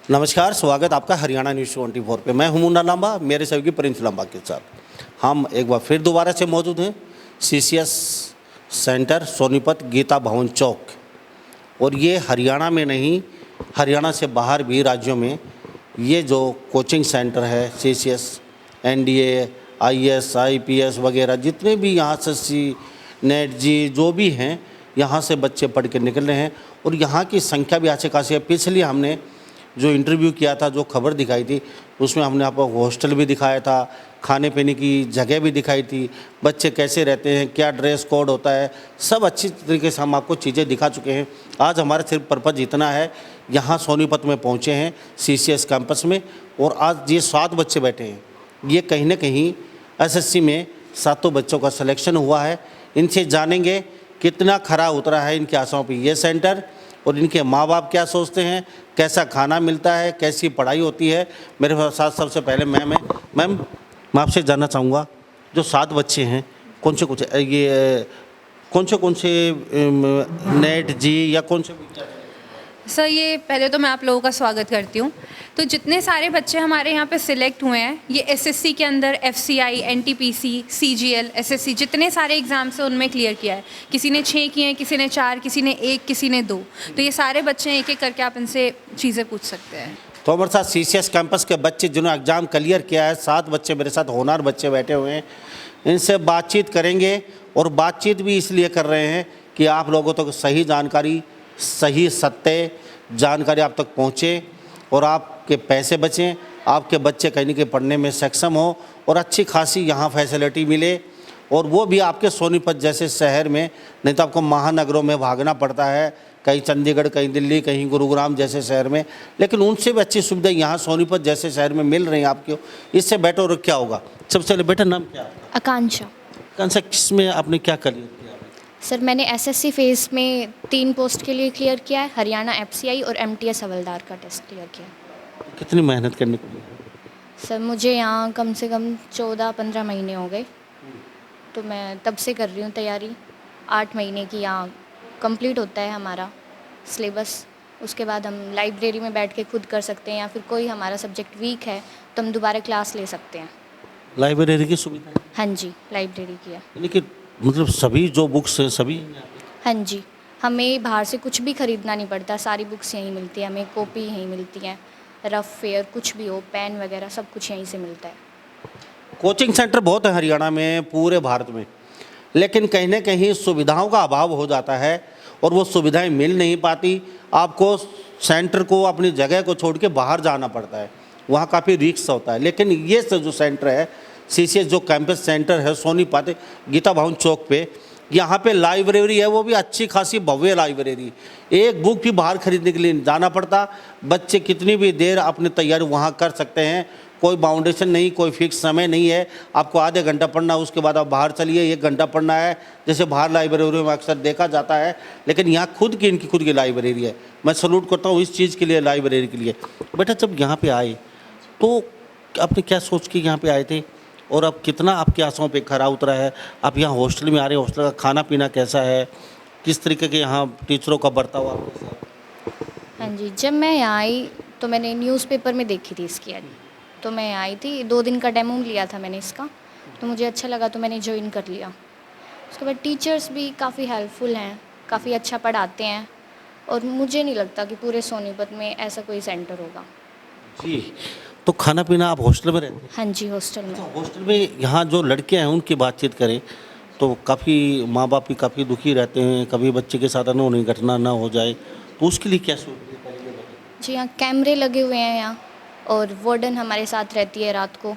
नमस्कार, स्वागत आपका हरियाणा न्यूज़ 24 पे। मैं हूं मुन्ना लांबा, मेरे सहयोगी प्रिंस लांबा के साथ हम एक बार फिर दोबारा से मौजूद हैं सीसीएस सेंटर सोनीपत गीता भवन चौक। और ये हरियाणा में नहीं, हरियाणा से बाहर भी राज्यों में ये जो कोचिंग सेंटर है सीसीएस, एनडीए, आईएएस, आईपीएस वगैरह जितने भी यहाँ एसएससी, नेट जी जो भी हैं, यहाँ से बच्चे पढ़ के निकल रहे हैं। और यहाँ की संख्या भी अच्छी खासी है। पिछले हमने जो इंटरव्यू किया था, जो खबर दिखाई थी, उसमें हमने आपको हॉस्टल भी दिखाया था, खाने पीने की जगह भी दिखाई थी, बच्चे कैसे रहते हैं, क्या ड्रेस कोड होता है, सब अच्छी तरीके से हम आपको चीज़ें दिखा चुके हैं। आज हमारा सिर्फ पर्पज़ इतना है, यहाँ सोनीपत में पहुँचे हैं सीसीएस कैंपस में, और आज ये 7 बच्चे बैठे हैं। ये कहीं ना कहीं एसएससी में 7 बच्चों का सिलेक्शन हुआ है। इनसे जानेंगे कितना खरा उतरा है इनकी आशाओं पर ये सेंटर, और इनके माँ बाप क्या सोचते हैं, कैसा खाना मिलता है, कैसी पढ़ाई होती है। मेरे साथ सबसे पहले मैम है। मैम, मैं आपसे जानना चाहूँगा, जो 7 बच्चे हैं, कौन से नेट जी या कौन से सर, ये पहले तो मैं आप लोगों का स्वागत करती हूँ। तो जितने सारे बच्चे हमारे यहाँ पे सिलेक्ट हुए हैं, ये एसएससी के अंदर एफसीआई, एनटीपीसी, सीजीएल, एसएससी जितने सारे एग्ज़ाम्स हैं उनमें क्लियर किया है। किसी ने 6 किए हैं, किसी ने 4, किसी ने 1, किसी ने 2। तो ये सारे बच्चे हैं, एक एक करके आप इनसे चीज़ें पूछ सकते हैं। तो हमारे साथ सीसीएस कैंपस के बच्चे जिन्होंने एग्ज़ाम क्लियर किया है, 7 बच्चे मेरे साथ होनहार बच्चे बैठे हुए हैं। इनसे बातचीत करेंगे, और बातचीत भी इसलिए कर रहे हैं कि आप लोगों तक सही जानकारी, सही सत्य जानकारी आप तक पहुँचे, और आपके पैसे बचें, आपके बच्चे कहीं न कहीं पढ़ने में सक्षम हो, और अच्छी खासी यहाँ फैसिलिटी मिले। और वो भी आपके सोनीपत जैसे शहर में, नहीं तो आपको महानगरों में भागना पड़ता है, कहीं चंडीगढ़, कहीं दिल्ली, कहीं गुरुग्राम जैसे शहर में। लेकिन उनसे भी अच्छी सुविधा यहाँ सोनीपत जैसे शहर में मिल रही हैं आपको। इससे बेटर और क्या होगा। सबसे पहले बेटा, नाम क्या है? आकांक्षा। आकांक्षा, किस में आपने क्या क्लियर किया? सर, मैंने एसएससी फेज़ में 3 पोस्ट के लिए क्लियर किया है। हरियाणा एफसीआई और एमटीएस हवलदार का टेस्ट क्लियर किया। कितनी मेहनत करनी पड़ी? सर, मुझे यहाँ कम से कम 14-15 महीने हो गए, तो मैं तब से कर रही हूँ तैयारी। 8 महीने की यहाँ कंप्लीट होता है हमारा सिलेबस। उसके बाद हम लाइब्रेरी में बैठ के खुद कर सकते हैं, या फिर कोई हमारा सब्जेक्ट वीक है तो हम दोबारा क्लास ले सकते हैं। लाइब्रेरी की सुविधा है? हाँ जी, लाइब्रेरी की है। लेकिन मतलब सभी जो बुक्स हैं सभी? हाँ जी, हमें बाहर से कुछ भी ख़रीदना नहीं पड़ता, सारी बुक्स यहीं मिलती है। हमें कॉपी यहीं मिलती हैं, रफ फेयर कुछ भी हो, पेन वगैरह सब कुछ यहीं से मिलता है। कोचिंग सेंटर बहुत है हरियाणा में, पूरे भारत में, लेकिन कहीं ना कहीं सुविधाओं का अभाव हो जाता है, और वो सुविधाएं मिल नहीं पाती। आपको सेंटर को, अपनी जगह को छोड़ के बाहर जाना पड़ता है, वहाँ काफ़ी रिस्क होता है। लेकिन ये जो सेंटर है सीसीएस, जो कैंपस सेंटर है सोनीपत गीता भवन चौक पे, यहाँ पे लाइब्रेरी है, वो भी अच्छी खासी भव्य लाइब्रेरी। एक बुक भी बाहर खरीदने के लिए नहीं जाना पड़ता। बच्चे कितनी भी देर अपनी तैयारी वहाँ कर सकते हैं, कोई बाउंडेशन नहीं, कोई फिक्स समय नहीं है। आपको आधे घंटा पढ़ना, उसके बाद आप बाहर चलिए, 1 घंटा पढ़ना है, जैसे बाहर लाइब्रेरी में अक्सर देखा जाता है। लेकिन यहाँ इनकी खुद की लाइब्रेरी है। मैं सैल्यूट करता हूँ इस चीज़ के लिए, लाइब्रेरी के लिए। बेटा, जब यहाँ पर आए तो आपने क्या सोच के यहाँ पर आए थे, और अब कितना आपकी आशाओं पे खरा उतरा है? आप यहाँ हॉस्टल में आ रहे हैं, हॉस्टल का खाना पीना कैसा है, किस तरीके के यहाँ टीचरों का बर्ताव आपके साथ? हाँ जी, जब मैं यहाँ आई तो मैंने न्यूज़पेपर में देखी थी इसकी ऐड, तो मैं आई थी। 2 दिन का डेमो लिया था मैंने इसका, तो मुझे अच्छा लगा तो मैंने ज्वाइन कर लिया। उसके बाद टीचर्स भी काफ़ी हेल्पफुल हैं, काफ़ी अच्छा पढ़ाते हैं, और मुझे नहीं लगता कि पूरे सोनीपत में ऐसा कोई सेंटर होगा। जी, तो खाना पीना आप हॉस्टल में रहते हैं? हाँ जी, हॉस्टल में। तो हॉस्टल में यहाँ जो लड़के हैं उनकी बातचीत करें तो काफ़ी माँ बाप भी काफ़ी दुखी रहते हैं, कभी बच्चे के साथ अनहोनी घटना ना हो जाए, तो उसके लिए क्या सोचते हैं? जी, यहाँ कैमरे लगे हुए हैं यहाँ, और वार्डन हमारे साथ रहती है रात को।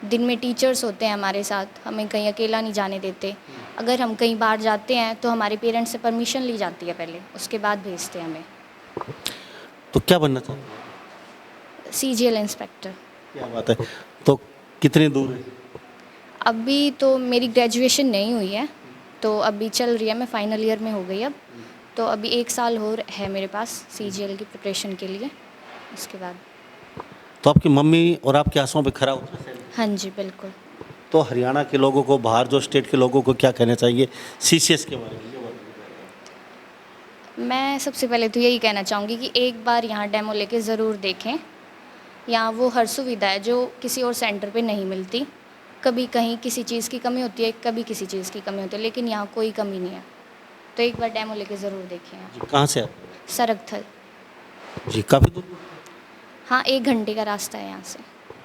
दिन में टीचर्स होते हैं हमारे साथ, हमें कहीं अकेला नहीं जाने देते। अगर हम कहीं बाहर जाते हैं तो हमारे पेरेंट्स से परमिशन ली जाती है पहले, उसके बाद भेजते हैं हमें। तो क्या बनना चाहते हैं? CGL inspector. क्या बात है। तो कितनी दूर है? अभी तो मेरी ग्रेजुएशन नहीं हुई है, तो अभी चल रही है, मैं फाइनल ईयर में हो गई अब, तो अभी 1 साल और है मेरे पास सीजीएल की प्रिपरेशन के लिए। उसके बाद तो आपकी मम्मी और आपके आंसुओं पे खरा उतरा है? हाँ जी, बिल्कुल। तो हरियाणा के लोगों को, बाहर जो स्टेट के लोगों को क्या कहना चाहिए सीसीएस के बारे में? मैं सबसे पहले तो यही कहना चाहूँगी कि एक बार यहाँ डेमो लेके ज़रूर देखें, यहाँ वो हर सुविधा है जो किसी और सेंटर पे नहीं मिलती। कभी कहीं किसी चीज़ की कमी होती है, कभी किसी चीज़ की कमी होती है, लेकिन यहाँ कोई कमी नहीं है। तो एक बार डेमो लेके ज़रूर देखें आप। जी कहाँ से आप? सरकथल। जी काफ़ी दूर। हाँ, 1 घंटे का रास्ता है यहाँ से।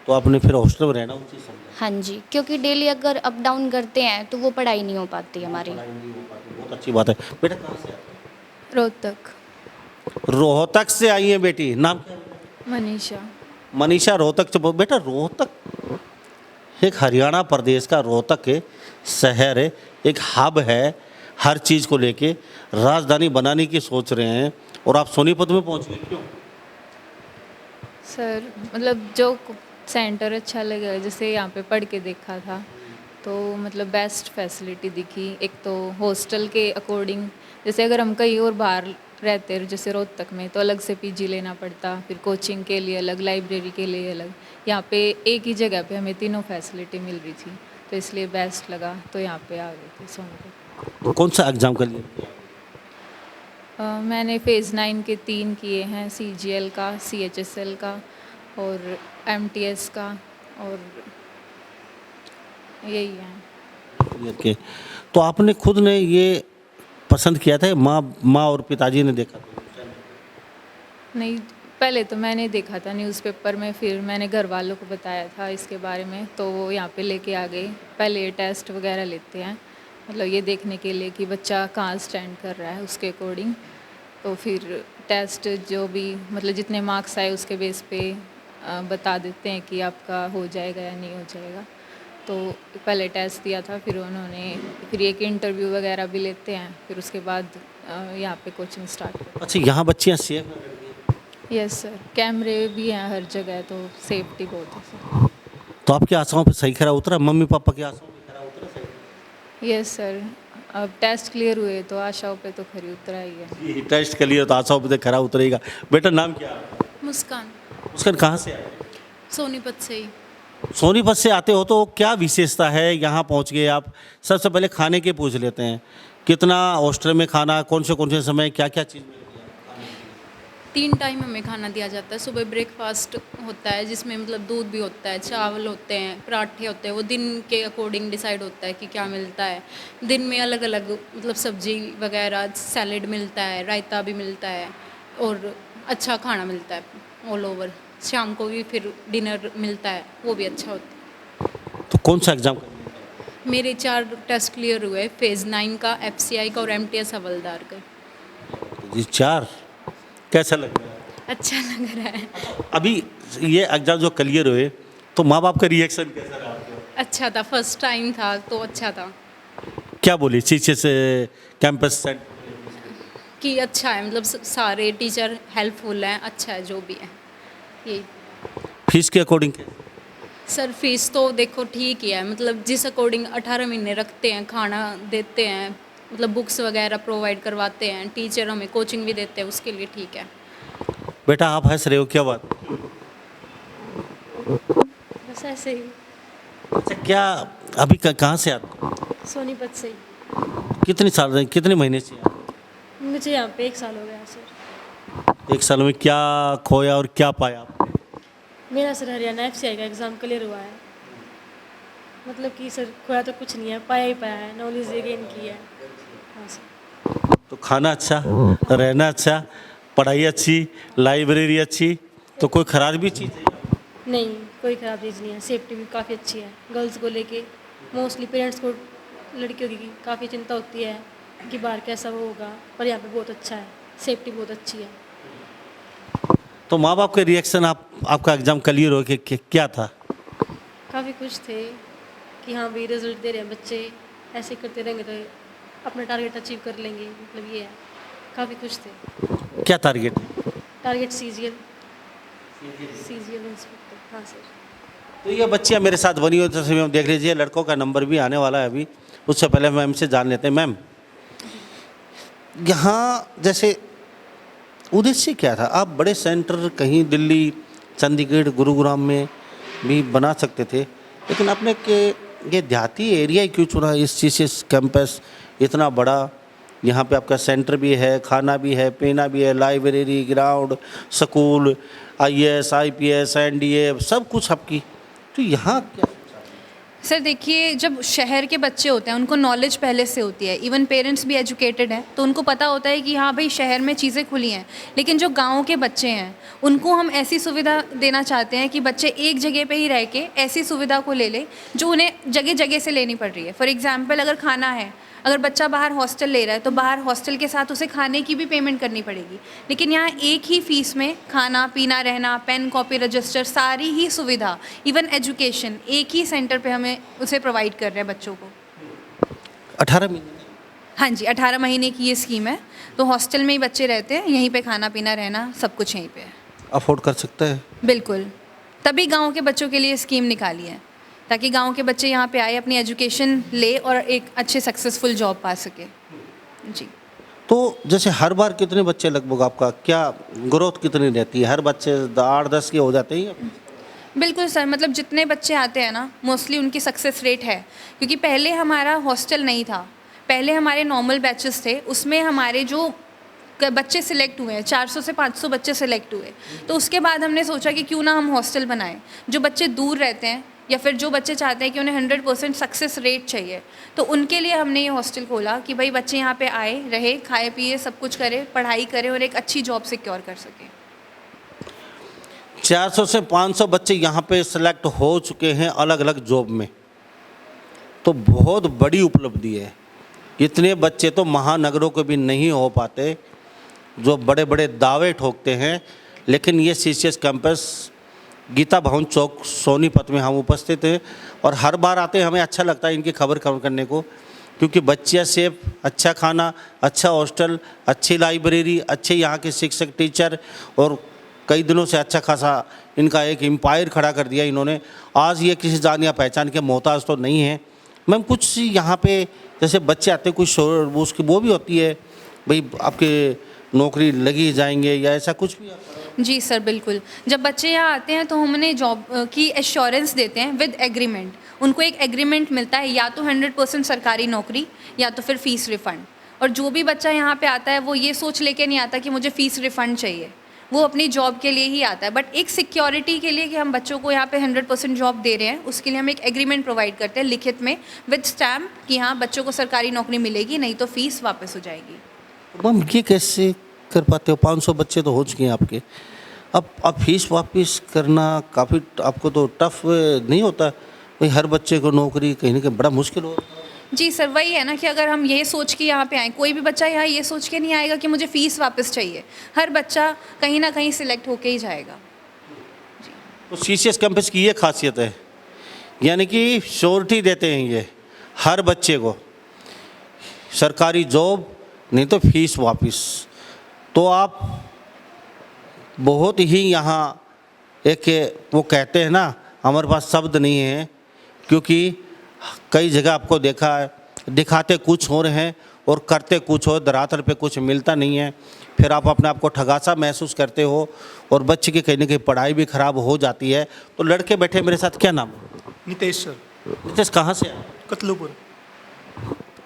तो आपने फिर हॉस्टल में रहना उचित समझा? हाँ जी, क्योंकि डेली अगर अप डाउन करते हैं तो वो पढ़ाई नहीं हो पाती हमारी। पढ़ाई नहीं हो पाती, बहुत अच्छी बात है। बेटा कहाँ से आप? रोहतक। रोहतक से आई हैं बेटी, नाम क्या है? मनीषा। मनीषा रोहतक से। बेटा रोहतक एक हरियाणा प्रदेश का रोहतक है, शहर है, एक हब है हर चीज़ को लेके, राजधानी बनाने की सोच रहे हैं और आप सोनीपत में पहुंच गए, क्यों? सर मतलब जो सेंटर अच्छा लगा, जैसे यहाँ पे पढ़ के देखा था तो मतलब बेस्ट फैसिलिटी दिखी। एक तो हॉस्टल के अकॉर्डिंग, जैसे अगर हम कहीं और बाहर रहते हैं जैसे रोहतक में तो अलग से पीजी लेना पड़ता, फिर कोचिंग के लिए अलग, लाइब्रेरी के लिए अलग। यहाँ पे एक ही जगह पे हमें तीनों फैसिलिटी मिल रही थी, तो इसलिए बेस्ट लगा, तो यहाँ पे आ गए थे सोनीपत। तो कौन सा एग्ज़ाम कर लिया? मैंने फेज़ 9 के 3 किए हैं, CGL का, CHSL का और MTS का, और यही है। के तो आपने खुद ने ये पसंद किया था, माँ और पिताजी ने देखा था? नहीं, पहले तो मैंने देखा था न्यूज़पेपर में, फिर मैंने घर वालों को बताया था इसके बारे में, तो वो यहाँ पे लेके आ गए। पहले ये टेस्ट वगैरह लेते हैं, मतलब ये देखने के लिए कि बच्चा कहाँ स्टैंड कर रहा है उसके अकॉर्डिंग। तो फिर टेस्ट जो भी मतलब जितने मार्क्स आए उसके बेस पे बता देते हैं कि आपका हो जाएगा या नहीं हो जाएगा। तो पहले टेस्ट दिया था, फिर उन्होंने फिर एक इंटरव्यू वगैरह भी लेते हैं, फिर उसके बाद यहाँ पे कोचिंग स्टार्ट करते अच्छा, यहाँ बच्चियाँ सेफ हैं? हैं। यस सर, कैमरे भी हैं हर जगह, तो सेफ्टी बहुत है सर। तो आपकी आशाओं पे सही खरा उतरा? मम्मी पापा की आशाओं पे खरा उतरा सही? यस सर, अब टेस्ट क्लियर हुए तो आशाओं पे तो खरी उतरा ही है। ये टेस्ट के लिए तो आशाओं पे तो खरा उतरेगा। बेटा नाम क्या है? मुस्कान। उसका कहाँ से आए? सोनीपत से ही। सोनीपत से आते हो तो क्या विशेषता है, यहाँ पहुँच गए आप? सबसे पहले खाने के पूछ लेते हैं, कितना हॉस्टल में खाना, कौन से समय क्या क्या चीज़ मिलती है? 3 टाइम हमें खाना दिया जाता है। सुबह ब्रेकफास्ट होता है जिसमें मतलब दूध भी होता है, चावल होते हैं, पराठे होते हैं, वो दिन के अकॉर्डिंग डिसाइड होता है कि क्या मिलता है। दिन में अलग अलग मतलब सब्जी वगैरह, सैलेड मिलता है, रायता भी मिलता है और अच्छा खाना मिलता है ऑल ओवर। शाम को भी फिर डिनर मिलता है, वो भी अच्छा होता है। तो कौन सा एग्ज़ाम? मेरे 4 टेस्ट क्लियर हुए, फेज़ 9 का, FCI का और MTS हवलदार का। जी 4। कैसा लग रहा है? अच्छा लग रहा है। अभी ये एग्ज़ाम जो क्लियर हुए तो माँ बाप का रिएक्शन कैसा रहा आपका? अच्छा था, फर्स्ट टाइम था तो अच्छा था क्या बोली शीशे से कैंपस सेट? कि अच्छा है, मतलब सारे टीचर हेल्पफुल हैं, अच्छा है जो भी है। यही फीस के अकॉर्डिंग? सर फीस तो देखो ठीक ही है, मतलब जिस अकॉर्डिंग 18 महीने रखते हैं, खाना देते हैं, मतलब बुक्स वगैरह प्रोवाइड करवाते हैं, टीचर हमें कोचिंग भी देते हैं, उसके लिए ठीक है। बेटा आप हंस रहे हो, क्या बात? बस ऐसे ही। अच्छा, क्या अभी कहाँ से आते? सोनीपत से ही। कितने साल, कितने महीने से आते? मुझे यहाँ पे 1 साल हो गया सर। 1 साल में क्या खोया और क्या पाया आपने? मेरा सर हरियाणा FCI का एग्ज़ाम क्लियर हुआ है। मतलब कि सर खोया तो कुछ नहीं है, पाया ही पाया है, नॉलेज गेन की है। हाँ सर। तो खाना अच्छा, रहना अच्छा, पढ़ाई अच्छी, लाइब्रेरी अच्छी, तो कोई खराब भी चीज़ है? नहीं, कोई ख़राब चीज़ नहीं है, सेफ्टी भी काफ़ी अच्छी है। गर्ल्स को लेके मोस्टली पेरेंट्स को लड़कियों की काफ़ी चिंता होती है कि बाहर कैसा वो होगा, पर यहाँ पे बहुत अच्छा है, सेफ्टी बहुत अच्छी है। तो माँ बाप के रिएक्शन आपका एग्ज़ाम क्लियर हो के क्या था? काफ़ी खुश थे कि हाँ भाई रिजल्ट दे रहे हैं बच्चे, ऐसे करते रहेंगे तो अपना टारगेट अचीव कर लेंगे, मतलब ये है। काफ़ी खुश थे। क्या टारगेट? Target CGL inspector. हाँ सर। तो ये बच्चियाँ मेरे साथ बनी हुई तस्वीर में देख लीजिए, लड़कों का नंबर भी आने वाला है अभी। उससे पहले मैम से जान लेते हैं। मैम, यहाँ जैसे उद्देश्य क्या था? आप बड़े सेंटर कहीं दिल्ली, चंडीगढ़, गुरुग्राम में भी बना सकते थे, लेकिन आपने ये देहाती एरिया ही क्यों चुना? इस CCS कैंपस इतना बड़ा यहाँ पे आपका सेंटर भी है, खाना भी है, पीना भी है, library, ground, school, IAS, IPS, NDA सब कुछ आपकी। तो यहाँ क्या? सर देखिए, जब शहर के बच्चे होते हैं उनको नॉलेज पहले से होती है, इवन पेरेंट्स भी एजुकेटेड हैं, तो उनको पता होता है कि हाँ भाई शहर में चीज़ें खुली हैं। लेकिन जो गांव के बच्चे हैं उनको हम ऐसी सुविधा देना चाहते हैं कि बच्चे एक जगह पे ही रह के ऐसी सुविधा को ले ले जो उन्हें जगह जगह से लेनी पड़ रही है। फॉर एग्जांपल, अगर खाना है, अगर बच्चा बाहर हॉस्टल ले रहा है तो बाहर हॉस्टल के साथ उसे खाने की भी पेमेंट करनी पड़ेगी। लेकिन यहाँ एक ही फीस में खाना पीना, रहना, पेन, कॉपी, रजिस्टर, सारी ही सुविधा, इवन एजुकेशन एक ही सेंटर पे हमें उसे प्रोवाइड कर रहे हैं बच्चों को। 18 महीने? हाँ जी, 18 महीने की ये स्कीम है। तो हॉस्टल में ही बच्चे रहते हैं, यहीं पे खाना पीना रहना सब कुछ यहीं पे है। अफोर्ड कर सकते हैं? बिल्कुल, तभी गाँव के बच्चों के लिए स्कीम निकाली है ताकि गांव के बच्चे यहाँ पे आए, अपनी एजुकेशन ले और एक अच्छे सक्सेसफुल जॉब पा सके। जी। तो जैसे हर बार कितने बच्चे लगभग आपका, क्या ग्रोथ कितनी रहती है? हर बच्चे 8-10 के हो जाते हैं? बिल्कुल सर, मतलब जितने बच्चे आते हैं ना, मोस्टली उनकी सक्सेस रेट है। क्योंकि पहले हमारा हॉस्टल नहीं था, पहले हमारे नॉर्मल बैचेस थे, उसमें हमारे जो बच्चे सिलेक्ट हुए हैं 400 से 500 बच्चे सिलेक्ट हुए। तो उसके बाद हमने सोचा कि क्यों ना हम हॉस्टल बनाएं। जो बच्चे दूर रहते हैं या फिर जो बच्चे चाहते हैं कि उन्हें 100% सक्सेस रेट चाहिए, तो उनके लिए हमने ये हॉस्टल खोला कि भाई बच्चे यहाँ पे आए, रहे, खाए पिए, सब कुछ करें, पढ़ाई करें और एक अच्छी जॉब सिक्योर कर सकें। 400 से 500 बच्चे यहाँ पे सेलेक्ट हो चुके हैं अलग अलग जॉब में, तो बहुत बड़ी उपलब्धि है। इतने बच्चे तो महानगरों के भी नहीं हो पाते जो बड़े बड़े दावे ठोकते हैं। लेकिन ये CCS कैंपस गीता भवन चौक सोनीपत में हम उपस्थित हैं और हर बार आते हैं, हमें अच्छा लगता है इनकी खबर करने को, क्योंकि बच्चियाँ सेफ, अच्छा खाना, अच्छा हॉस्टल, अच्छी लाइब्रेरी, अच्छे यहाँ के शिक्षक टीचर, और कई दिनों से अच्छा खासा इनका एक एम्पायर खड़ा कर दिया इन्होंने। आज ये किसी जान या पहचान के मोहताज तो नहीं है। मैम, कुछ यहाँ पे जैसे बच्चे आते हैं, कुछ उसकी वो भी होती है भाई आपके नौकरी लगी जाएंगे या ऐसा कुछ भी? जी सर, बिल्कुल। जब बच्चे यहाँ आते हैं तो हम उन्हें जॉब की एश्योरेंस देते हैं विद एग्रीमेंट। उनको एक एग्रीमेंट मिलता है, या तो 100% सरकारी नौकरी या तो फिर फ़ीस रिफ़ंड। और जो भी बच्चा यहाँ पे आता है वो ये सोच लेके नहीं आता कि मुझे फ़ीस रिफ़ंड चाहिए, वो अपनी जॉब के लिए ही आता है। बट एक सिक्योरिटी के लिए कि हम बच्चों को यहाँ पे 100% जॉब दे रहे हैं, उसके लिए हम एक एग्रीमेंट प्रोवाइड करते हैं लिखित में विद स्टैम्प कि हाँ बच्चों को सरकारी नौकरी मिलेगी, नहीं तो फ़ीस वापस हो जाएगी। मैम, ये कैसे कर पाते हो? 500 बच्चे तो हो चुके हैं आपके, अब फीस वापस करना काफ़ी आपको तो टफ नहीं होता भाई? हर बच्चे को नौकरी कहीं ना कहीं बड़ा मुश्किल हो। जी सर, वही है ना कि अगर हम ये सोच के यहाँ पे आएँ, कोई भी बच्चा यहाँ ये सोच के नहीं आएगा कि मुझे फ़ीस वापस चाहिए। हर बच्चा कहीं ना कहीं सिलेक्ट होके ही जाएगा। तो CCS कैंपस की ये खासियत है, यानी कि श्योरिटी देते हैं ये हर बच्चे को, सरकारी जॉब नहीं तो फीस वापस। तो आप बहुत ही यहाँ एक वो कहते हैं ना, हमारे पास शब्द नहीं है, क्योंकि कई जगह आपको देखा है दिखाते कुछ हो रहे हैं और करते कुछ हो, धरातल पे कुछ मिलता नहीं है। फिर आप अपने आप को ठगासा महसूस करते हो और बच्चे की कहीं ना कहीं पढ़ाई भी ख़राब हो जाती है। तो लड़के बैठे मेरे साथ, क्या नाम? नितेश सर। नितेश, कहाँ से आए? कतलुपुर।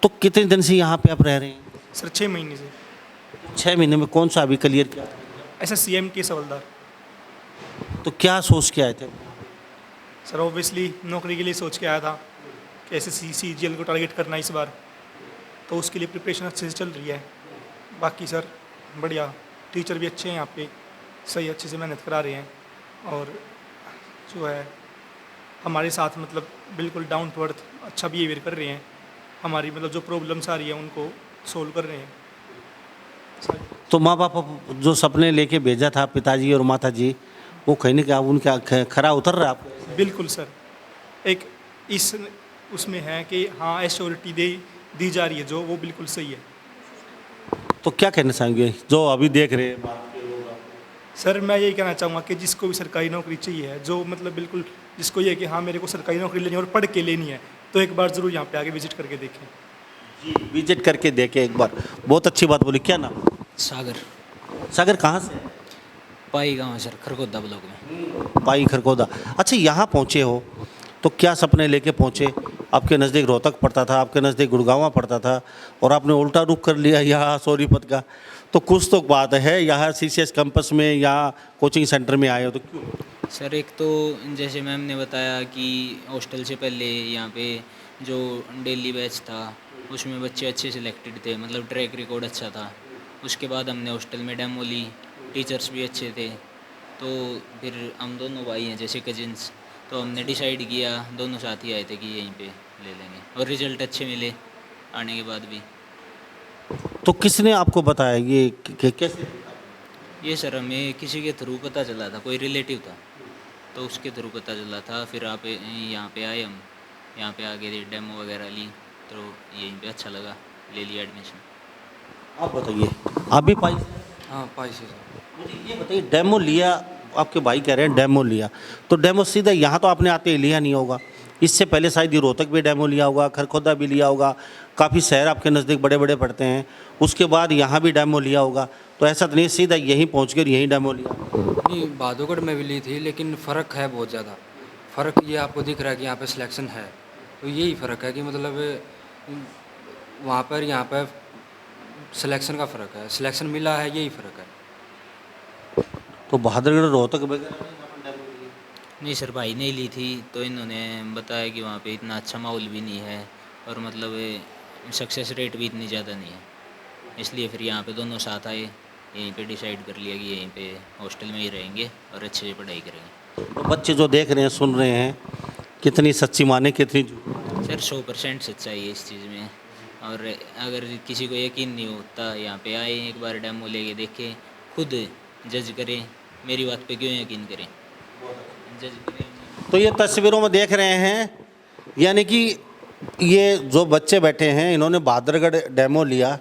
तो कितने दिन से यहाँ पे आप रह रहे हैं? सर 6 महीने से। 6 महीने में कौन सा अभी क्लियर किया? ऐसा CMT सवलदार। तो क्या सोच के आए थे? सर ऑब्वियसली नौकरी के लिए सोच के आया था कि SSC CGL को टारगेट करना इस बार, तो उसके लिए प्रिपरेशन अच्छे से चल रही है। बाकी सर बढ़िया, टीचर भी अच्छे हैं यहाँ पे, सही अच्छे से मेहनत करा रहे हैं, और जो है हमारे साथ मतलब बिल्कुल डाउन टू अर्थ अच्छा बिहेवियर कर रहे हैं। हमारी मतलब जो प्रॉब्लम्स आ रही है उनको सोल्व कर रहे हैं। तो माँ बाप जो सपने लेके भेजा था पिताजी और माता जी, वो कहीं ना कहीं उनका खरा उतर रहा है आपको? बिल्कुल सर, एक इस उसमें है कि हाँ एश्योरिटी दी जा रही है जो, वो बिल्कुल सही है। तो क्या कहना चाहेंगे जो अभी देख रहे हैं? सर मैं यही कहना चाहूँगा कि जिसको भी सरकारी नौकरी चाहिए है, जो मतलब बिल्कुल जिसको ये है कि हाँ मेरे को सरकारी नौकरी लेनी है और पढ़ के लेनी है, तो एक बार ज़रूर यहाँ पे आके विजिट करके देखें। जी, विजिट करके देखें एक बार। बहुत अच्छी बात बोली। क्या नाम? सागर। सागर कहाँ से? पाई गाँव सर, खरगोदा ब्लॉक में। पाई, खरगोदा। अच्छा, यहाँ पहुँचे हो तो क्या सपने लेके पहुँचे? आपके नज़दीक रोहतक पड़ता था, आपके नज़दीक गुड़गांव पड़ता था, और आपने उल्टा रुख कर लिया यहाँ सोनीपत का। तो कुछ तो बात है, यहाँ CCS कैंपस में यहाँ कोचिंग सेंटर में आए हो तो क्यों? सर एक तो जैसे मैम ने बताया कि हॉस्टल से पहले यहाँ पे जो डेली बैच था उसमें बच्चे अच्छे सिलेक्टेड थे, मतलब ट्रैक रिकॉर्ड अच्छा था। उसके बाद हमने हॉस्टल में डेमो ली, टीचर्स भी अच्छे थे। तो फिर हम दोनों भाई हैं जैसे कजिन्स, तो हमने डिसाइड किया, दोनों साथ ही आए थे कि यहीं पे ले लेंगे, और रिजल्ट अच्छे मिले आने के बाद भी। तो किसने आपको बताया ये कैसे? ये सर हमें किसी के थ्रू पता चला था, कोई रिलेटिव था तो उसके थ्रू पता चला था। फिर आप यहाँ पे आए, हम यहाँ पे आके डेमो वगैरह ली तो यहीं पे अच्छा लगा, ले लिया एडमिशन। आप बताइए, आप भी पाई? हाँ पाई से सर। मुझे ये बताइए, डेमो लिया, आपके भाई कह रहे हैं डेमो लिया, तो डेमो सीधा यहाँ तो आपने आते ही लिया नहीं होगा, इससे पहले शायद ये रोहतक भी डेमो लिया होगा, खरखोदा भी लिया होगा, काफ़ी शहर आपके नज़दीक बड़े बड़े पड़ते हैं, उसके बाद यहाँ भी डेमो लिया होगा। तो ऐसा तो नहीं सीधा यहीं पहुँच कर यहीं डेमो लिया? नहीं, बहादुरगढ़ में भी ली थी, लेकिन फ़र्क है बहुत ज़्यादा। फ़र्क ये आपको दिख रहा है कि यहाँ पे सिलेक्शन है, तो यही फ़र्क है कि मतलब वहाँ पर यहाँ पर सिलेक्शन का फ़र्क है, सिलेक्शन मिला है, यही फ़र्क है। तो बहादुरगढ़ रोहतक वगैरह नहीं सर, भाई ने ली थी तो इन्होंने बताया कि वहाँ पे इतना अच्छा माहौल भी नहीं है, और मतलब सक्सेस रेट भी इतनी ज़्यादा नहीं है, इसलिए फिर यहाँ पे दोनों साथ आए, यहीं पे डिसाइड कर लिया कि यहीं पे हॉस्टल में ही रहेंगे और अच्छे से पढ़ाई करेंगे। तो बच्चे जो देख रहे हैं, सुन रहे हैं, कितनी सच्ची माने कितनी झूठी? सर 100% सच्चाई है इस चीज़ में, और अगर किसी को यकीन नहीं होता यहाँ पे आए, एक बार डेमो लेके देखें, खुद जज करें, मेरी बात पे क्यों यकीन करें, जज करें। तो ये तस्वीरों में देख रहे हैं, यानी कि ये जो बच्चे बैठे हैं इन्होंने बहादुरगढ़ डेमो लिया,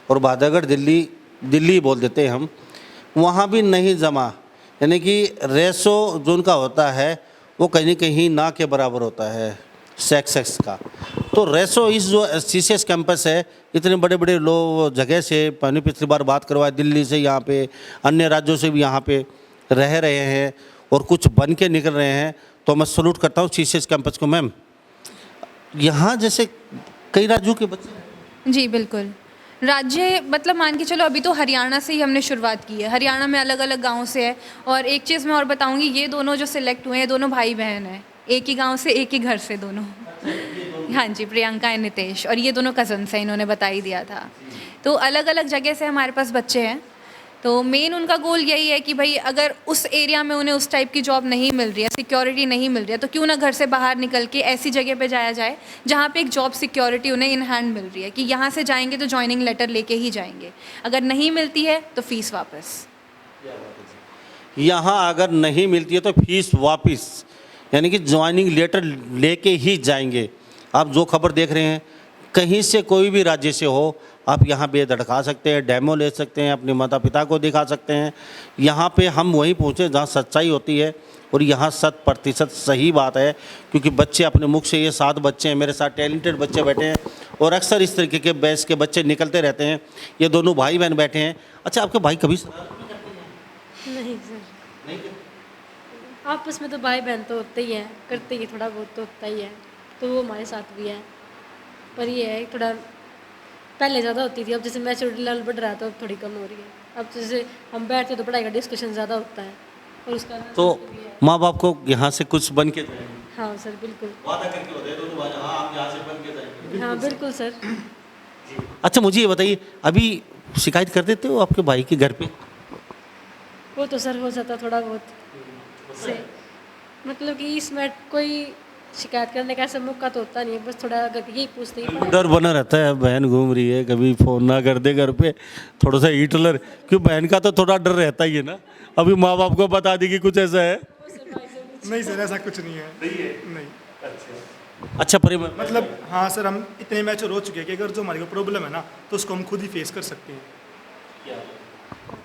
और बहादुरगढ़ दिल्ली बोल देते हैं हम, वहाँ भी नहीं जमा, यानी कि रेशो जो उनका होता है वो कहीं न कहीं ना के बराबर होता है सेक्स का। तो रेशो इस जो CCS कैंपस है, इतने बड़े बड़े लोग जगह से, मैंने पिछली बार बात करवाया, दिल्ली से यहाँ पे, अन्य राज्यों से भी यहाँ पे रह रहे हैं और कुछ बन के निकल रहे हैं, तो मैं सैल्यूट करता हूँ CCS कैंपस को। मैम, यहाँ जैसे कई राज्यों के बच्चे? जी बिल्कुल, राज्य मतलब मान के चलो, अभी तो हरियाणा से ही हमने शुरुआत की है, हरियाणा में अलग अलग गाँव से है। और एक चीज़ मैं और बताऊँगी, ये दोनों जो सिलेक्ट हुए हैं दोनों भाई बहन हैं, एक ही गांव से एक ही घर से दोनों। हाँ जी, प्रियंका एंड नितेश, और ये दोनों कज़न्स हैं, इन्होंने बता ही दिया था। तो अलग अलग जगह से हमारे पास बच्चे हैं। तो मेन उनका गोल यही है कि भाई अगर उस एरिया में उन्हें उस टाइप की जॉब नहीं मिल रही है, सिक्योरिटी नहीं मिल रही है, तो क्यों ना घर से बाहर निकल के ऐसी जगह पे जाया जाए जहाँ पे एक जॉब सिक्योरिटी उन्हें इन हैंड मिल रही है, कि यहाँ से जाएंगे तो जॉइनिंग लेटर लेके ही जाएंगे, अगर नहीं मिलती है तो फीस वापस। यहाँ अगर नहीं मिलती है तो फीस वापस, यानी कि ज्वाइनिंग लेटर लेके ही जाएंगे। आप जो खबर देख रहे हैं, कहीं से कोई भी राज्य से हो, आप यहाँ बेधड़क आ सकते हैं, डेमो ले सकते हैं, अपने माता पिता को दिखा सकते हैं। यहाँ पे हम वहीं पहुँचे जहाँ सच्चाई होती है, और यहाँ 100% सही बात है, क्योंकि बच्चे अपने मुख से, ये 7 बच्चे हैं मेरे साथ, टैलेंटेड बच्चे बैठे हैं, और अक्सर इस तरीके के बैच के बच्चे निकलते रहते हैं। ये दोनों भाई बहन बैठे हैं। अच्छा, आपके भाई कभी नहीं सर, आपस में तो भाई बहन तो होते ही हैं, करते ही, थोड़ा बहुत तो होता ही है, तो वो हमारे साथ भी है। पर ये है थोड़ा, पहले ज़्यादा होती थी, अब जैसे मैच्योरिटी लेवल बढ़ रहा है तो अब थोड़ी कम हो रही है। अब जैसे हम बैठते तो पढ़ाई का डिस्कशन ज़्यादा होता है, और उसका तो माँ बाप को यहाँ से कुछ बन के जाएंगे? हाँ सर बिल्कुल, वादा करके होते हैं दोनों भाई, हाँ आप यहाँ से बन के जाएंगे। हाँ बिल्कुल सर। अच्छा, मुझे ये बताइए, अभी शिकायत कर देते हो आपके भाई के घर पे? वो तो सर हो जाता थोड़ा बहुत से, मतलब कि इसमें कोई शिकायत करने का ऐसा मौका तो होता नहीं है, बस थोड़ा अगर यही पूछते ही डर बना रहता है, बहन घूम रही है, कभी फ़ोन ना कर दे घर पे, थोड़ा सा हीटलर, क्यों बहन का तो थोड़ा डर रहता ही है ना। अभी माँ बाप को बता दी कि कुछ ऐसा है? नहीं सर, ऐसा कुछ नहीं है। नहीं। अच्छा मतलब हाँ सर, हम इतने मैच्योर हो चुके हैं कि अगर जो हमारी को प्रॉब्लम है ना, तो उसको हम खुद ही फेस कर सकते हैं।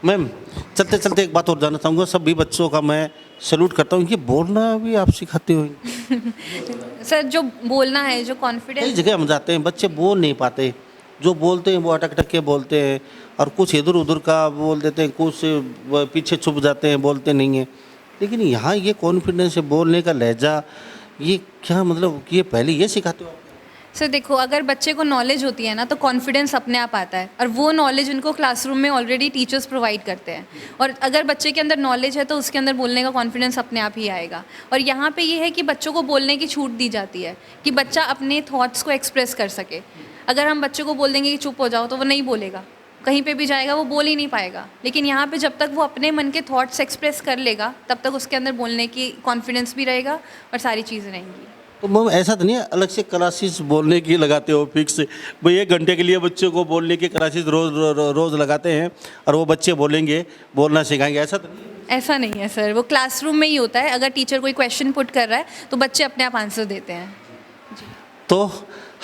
मैम, चलते चलते एक बात और जानना चाहूँगा, सभी बच्चों का मैं सैल्यूट करता हूँ, ये बोलना भी आप सिखाते हो? सर जो बोलना है, जो कई कॉन्फिडेंस, जगह हम जाते हैं, बच्चे बोल नहीं पाते, जो बोलते हैं वो अटक अटक के बोलते हैं, और कुछ इधर उधर का बोल देते हैं, कुछ पीछे छुप जाते हैं, बोलते नहीं हैं। लेकिन यहाँ ये कॉन्फिडेंस है, बोलने का लहजा, ये क्या मतलब, ये पहले ये सिखाते हो? सर देखो, अगर बच्चे को नॉलेज होती है ना तो कॉन्फिडेंस अपने आप आता है, और वो नॉलेज उनको क्लासरूम में ऑलरेडी टीचर्स प्रोवाइड करते हैं। और अगर बच्चे के अंदर नॉलेज है तो उसके अंदर बोलने का कॉन्फिडेंस अपने आप ही आएगा। और यहाँ पे ये है कि बच्चों को बोलने की छूट दी जाती है कि बच्चा अपने थॉट्स को एक्सप्रेस कर सके। अगर हम बच्चे को बोल देंगे कि चुप हो जाओ तो वो नहीं बोलेगा, कहीं पे भी जाएगा वो बोल ही नहीं पाएगा। लेकिन यहाँ पे जब तक वो अपने मन के थॉट्स एक्सप्रेस कर लेगा तब तक उसके अंदर बोलने की कॉन्फिडेंस भी रहेगा और सारी चीज़ें रहेंगी। तो मैम ऐसा तो नहीं है अलग से क्लासेस बोलने की लगाते हो फिक्स, भाई 1 घंटे के लिए बच्चों को बोलने की क्लासेस रोज़ लगाते हैं और वो बच्चे बोलेंगे, बोलना सिखाएंगे, ऐसा तो नहीं है? ऐसा नहीं है सर, वो क्लासरूम में ही होता है। अगर टीचर कोई क्वेश्चन पुट कर रहा है तो बच्चे अपने आप आंसर देते हैं। तो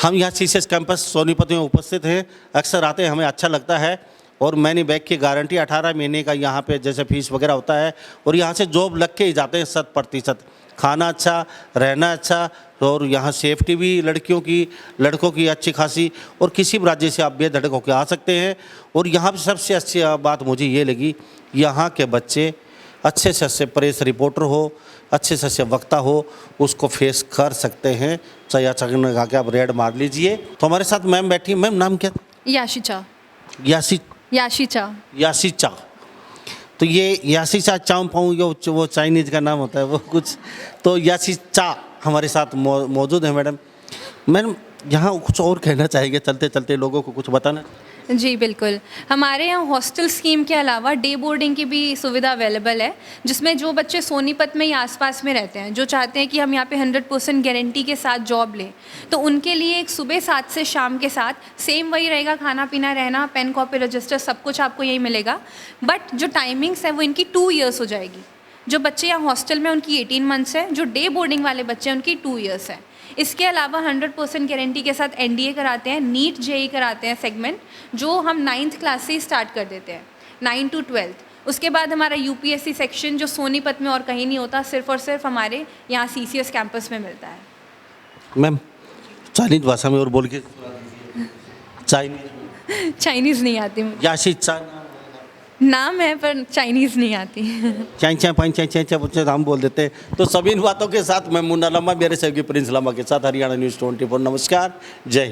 हम यहाँ CCS कैंपस सोनीपत में उपस्थित हैं, अक्सर आते हैं, हमें अच्छा लगता है। और मैंने बैग की गारंटी 18 महीने का यहाँ पे जैसे फीस वगैरह होता है, और यहाँ से जॉब लग के ही जाते हैं 100%। खाना अच्छा, रहना अच्छा, और यहाँ सेफ्टी भी लड़कियों की लड़कों की अच्छी खासी, और किसी भी राज्य से आप बेधड़क होकर आ सकते हैं। और यहाँ पर सबसे अच्छी बात मुझे ये लगी, यहाँ के बच्चे अच्छे से अच्छे प्रेस रिपोर्टर हो, अच्छे से अच्छे वक्ता हो, उसको फेस कर सकते हैं। चाहे अचानक लगा के आप रेड मार लीजिए। तो हमारे साथ मैम बैठी, मैम नाम क्या? याशिचा। याशिचा। याशिचा। तो ये याशिचा चाउ पाऊँ, वो चाइनीज़ का नाम होता है वो कुछ, तो याशिचा हमारे साथ मौजूद है। मैडम यहाँ कुछ और कहना चाहेंगे चलते चलते लोगों को कुछ बताना? जी बिल्कुल, हमारे यहाँ हॉस्टल स्कीम के अलावा डे बोर्डिंग की भी सुविधा अवेलेबल है, जिसमें जो बच्चे सोनीपत में या आसपास में रहते हैं, जो चाहते हैं कि हम यहाँ पे 100% गारंटी के साथ जॉब लें, तो उनके लिए एक सुबह 7 से शाम के साथ सेम वही रहेगा, खाना पीना रहना, पेन कॉपी रजिस्टर सब कुछ आपको यही मिलेगा। बट जो टाइमिंग्स है वो इनकी 2 ईयर्स हो जाएगी। जो बच्चे यहाँ हॉस्टल में उनकी 18 मंथ्स है, जो डे बोर्डिंग वाले बच्चे हैं उनकी 2 ईयर्स है। इसके अलावा 100% गारंटी के साथ NDA कराते हैं, नीट JEE कराते हैं सेगमेंट, जो हम 9th क्लास से स्टार्ट कर देते हैं, 9 to 12th। उसके बाद हमारा UPSC सेक्शन जो सोनीपत में और कहीं नहीं होता, सिर्फ और सिर्फ हमारे यहाँ CCS कैंपस में मिलता है। मैम चाइनीज भाषा में और बोल के चाइनीज़ नहीं आती मुझे, याशिचा नाम है पर चाइनीज़ नहीं आती। चाइ हम बोल देते हैं। तो सभी इन बातों के साथ मैं मुन्ना लम्बा, मेरे सहयोगी प्रिंस लम्बा के साथ हरियाणा न्यूज़ 24। नमस्कार, जय हिंद।